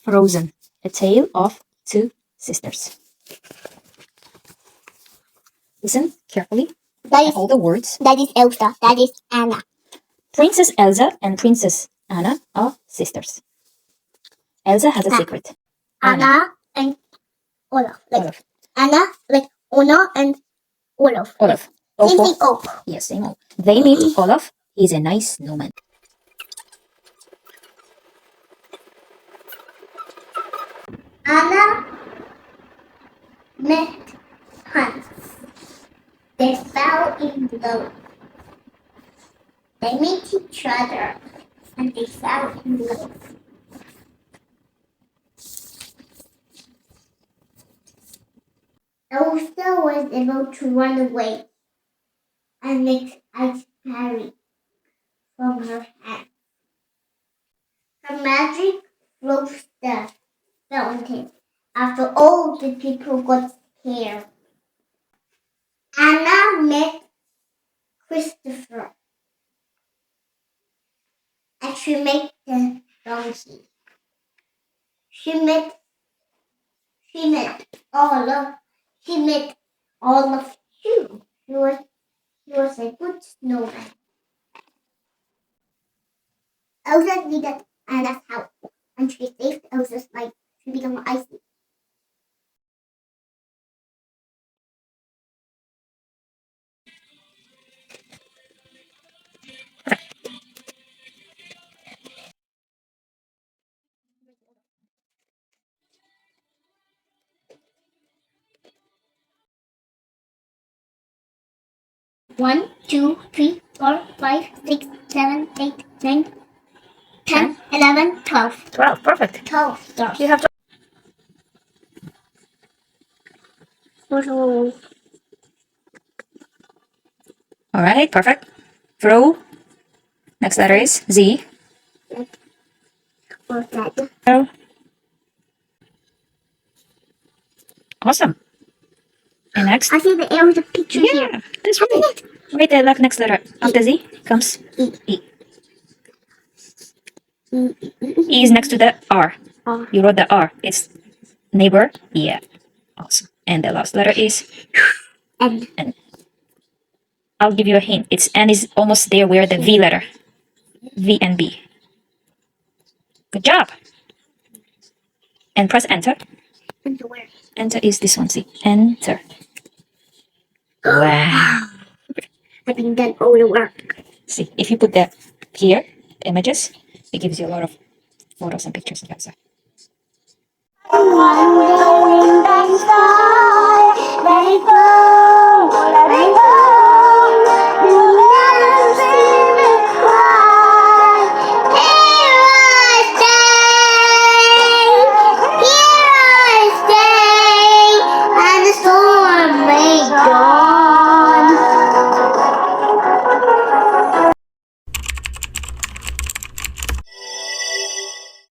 Frozen, A Tale of Two Sisters. Listen carefully at all the words. That is Elsa. That is Anna. Princess Elsa and Princess Anna are sisters. Elsa has a secret. Anna and Olaf. Olaf. Anna, Anna and Olaf. Olaf. Same thing, O. Yes, same O. They meet Olaf. He's a nice snowman. Anna met Hans. They fell in love. They meet each other and they fell in love. Elsa was able to run away and make ice fairy from her hand. Her magic froze the fountain after all the people got scared. Anna met Christopher and she met the donkey. She met all of you. She was a good snowman. Elsa needed Anna's help, and she saved Elsa's life. She became icy. One, 2, 3, 4, 5, 6, 7, 8, 9, 10, 11, 12. 12, perfect. 12 stars. You have to... Alright, perfect. Throw. Next letter is Z. What's that? Oh. Awesome. And next? I see the arrow, the picture here. Yeah, that's right. Right there, look, next letter. After Z comes E. E is next to the R. You wrote the R. It's neighbor. Yeah. Awesome. And the last letter is N. N. I'll give you a hint. It's N is almost there where the V letter. V and B. Good job. And press enter. Enter where? Enter is this one. See? Enter. Wow. I think done all the work. See, if you put that here, images, it gives you a lot of photos and pictures.